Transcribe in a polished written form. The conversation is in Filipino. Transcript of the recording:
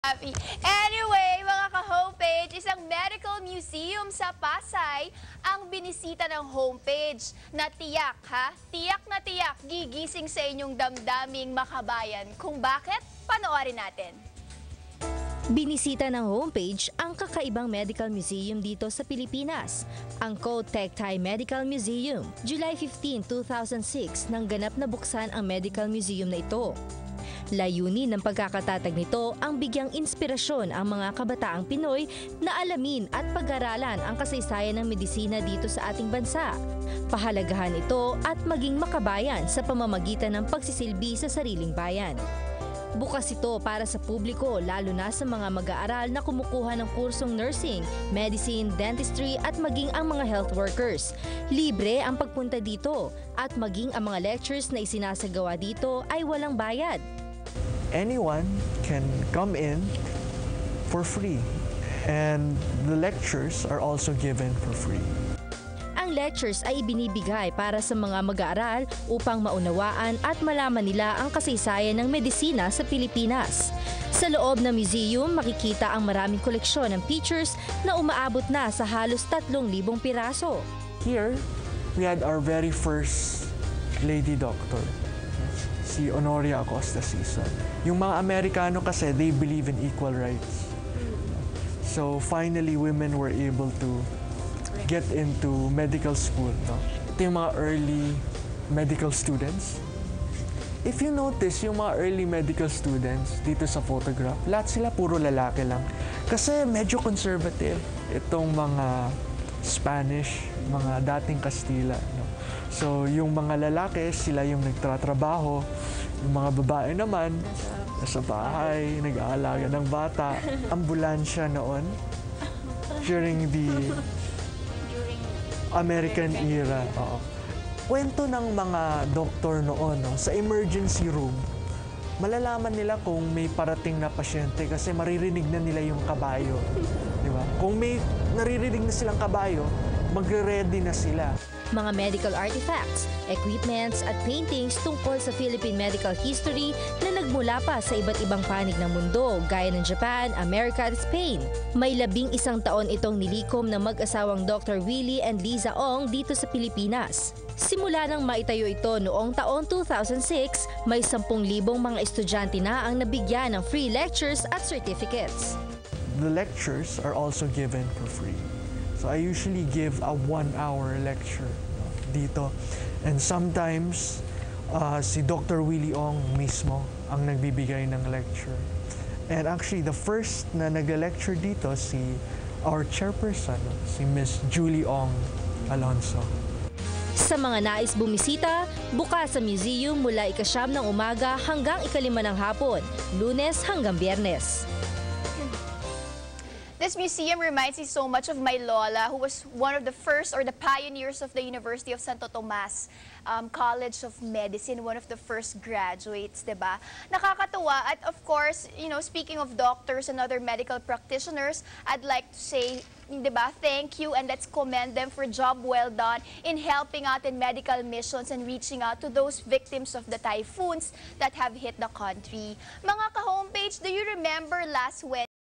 Happy. Anyway, mga ka-homepage, isang medical museum sa Pasay ang binisita ng homepage na tiyak, tiyak na tiyak, gigising sa inyong damdaming makabayan. Kung bakit, panoorin natin. Binisita ng homepage ang kakaibang medical museum dito sa Pilipinas, ang Tech Thai Medical Museum. July 15, 2006 nang ganap na buksan ang medical museum na ito. Layunin ng pagkakatatag nito ang bigyang inspirasyon ang mga kabataang Pinoy na alamin at pag-aralan ang kasaysayan ng medisina dito sa ating bansa. Pahalagahan ito at maging makabayan sa pamamagitan ng pagsisilbi sa sariling bayan. Bukas ito para sa publiko lalo na sa mga mag-aaral na kumukuha ng kursong nursing, medicine, dentistry at maging ang mga health workers. Libre ang pagpunta dito at maging ang mga lectures na isinasagawa dito ay walang bayad. Anyone can come in for free, and the lectures are also given for free. Ang lectures ay ibinibigay para sa mga mag-aaral upang maunawaan at malaman nila ang kasaysayan ng medisina sa Pilipinas. Sa loob ng museum, makikita ang maraming koleksyon ng pictures na umaabot na sa halos 3,000 piraso. Here, we had our very first lady doctor, si Honoria Acosta Sison. Yung mga Amerikano kasi, they believe in equal rights. So finally, women were able to get into medical school. No? Ito yung mga early medical students. If you notice, yung mga early medical students dito sa photograph, lahat sila puro lalaki lang. Kasi medyo conservative itong mga Spanish, mga dating Kastila. No? So yung mga lalaki, sila yung nagtatrabaho. Yung mga babae naman, nasa bahay, nag-aalaga ng bata. Ambulansya noon, during the American era. Kwento ng mga doktor noon, no? Sa emergency room, malalaman nila kung may parating na pasyente kasi maririnig na nila yung kabayo. Di ba? Kung may naririnig na silang kabayo, magre-ready na sila. Mga medical artifacts, equipments at paintings tungkol sa Philippine medical history na nagmula pa sa iba't ibang panig ng mundo gaya ng Japan, America at Spain. May 11 taon itong nilikom ng mag-asawang Dr. Willie and Liza Ong dito sa Pilipinas. Simula nang maitayo ito noong taong 2006, may 10,000 mga estudyante na ang nabigyan ng free lectures at certificates. The lectures are also given for free. So I usually give a 1-hour lecture dito. And sometimes, si Dr. Willie Ong mismo ang nagbibigay ng lecture. And actually, the first na nag-lecture dito, si our chairperson, si Miss Julie Ong Alonso. Sa mga nais bumisita, bukas sa museum mula 9:00 ng umaga hanggang 5:00 ng hapon, Lunes hanggang Biyernes. This museum reminds me so much of my lola, who was one of the first or the pioneers of the University of Santo Tomas College of Medicine, one of the first graduates, diba? Nakakatuwa. At of course, you know, speaking of doctors and other medical practitioners, I'd like to say, diba, thank you and let's commend them for job well done in helping out in medical missions and reaching out to those victims of the typhoons that have hit the country. Mga ka-homepage, do you remember last Wednesday?